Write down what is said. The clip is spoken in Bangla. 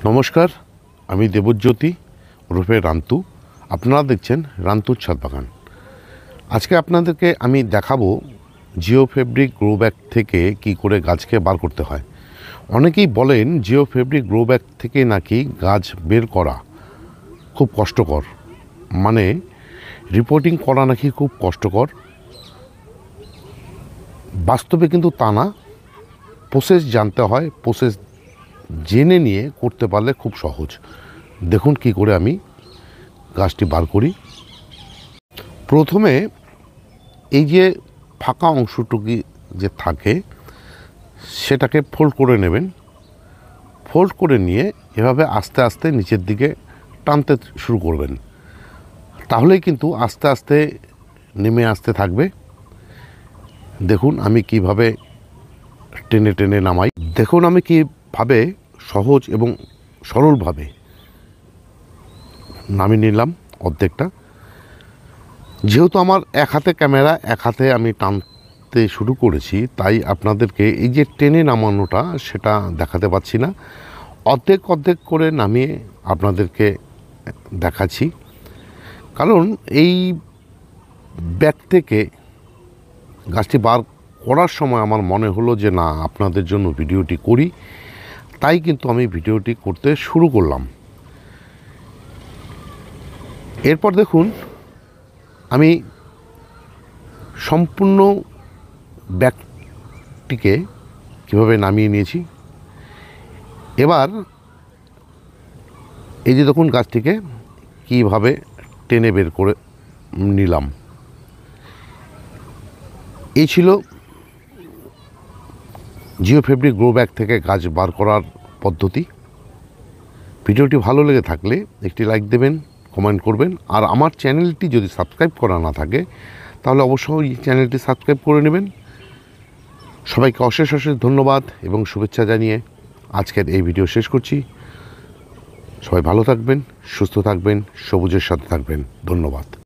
নমস্কার, আমি দেবজ্যোতি ওরফে রান্তু। আপনারা দেখছেন রান্তুর ছাদ বাগান। আজকে আপনাদেরকে আমি দেখাবো জিও ফেব্রিক গ্রো ব্যাগ থেকে কি করে গাছকে বার করতে হয়। অনেকেই বলেন জিও ফেব্রিক গ্রো ব্যাগ থেকে নাকি গাছ বের করা খুব কষ্টকর, মানে রিপোর্টিং করা নাকি খুব কষ্টকর। বাস্তবে কিন্তু তা না, প্রসেস জানতে হয়, প্রসেস জেনে নিয়ে করতে পারলে খুব সহজ। দেখুন কি করে আমি গাছটি বার করি। প্রথমে এই যে ফাঁকা অংশটুকু যে থাকে সেটাকে ফোল্ড করে নেবেন। ফোল্ড করে নিয়ে এভাবে আস্তে আস্তে নিচের দিকে টানতে শুরু করবেন, তাহলেই কিন্তু আস্তে আস্তে নেমে আসতে থাকবে। দেখুন আমি কিভাবে টেনে টেনে নামাই। দেখুন আমি কীভাবে সহজ এবং সরলভাবে নামিয়ে নিলাম অর্ধেকটা। যেহেতু আমার এক হাতে ক্যামেরা, এক হাতে আমি টানতে শুরু করেছি, তাই আপনাদেরকে এই যে টেনে নামানোটা সেটা দেখাতে পাচ্ছি না। অর্ধেক অর্ধেক করে নামিয়ে আপনাদেরকে দেখাচ্ছি, কারণ এই ব্যাগ থেকে গাছটি বার করার সময় আমার মনে হলো যে না, আপনাদের জন্য ভিডিওটি করি, তাই কিন্তু আমি ভিডিওটি করতে শুরু করলাম। এরপর দেখুন আমি সম্পূর্ণ ব্যাগটিকে কীভাবে নামিয়ে নিয়েছি। এবার এই যে দেখুন গাছটিকে কীভাবে টেনে বের করে নিলাম। এই ছিল জিও ফেব্রিক গ্রো ব্যাগ থেকে গাছ বার করার পদ্ধতি। ভিডিওটি ভালো লেগে থাকলে একটি লাইক দেবেন, কমেন্ট করবেন, আর আমার চ্যানেলটি যদি সাবস্ক্রাইব করা না থাকে তাহলে অবশ্যই চ্যানেলটি সাবস্ক্রাইব করে নেবেন। সবাইকে অশেষ অশেষ ধন্যবাদ এবং শুভেচ্ছা জানিয়ে আজকের এই ভিডিও শেষ করছি। সবাই ভালো থাকবেন, সুস্থ থাকবেন, সবুজের সাথে থাকবেন। ধন্যবাদ।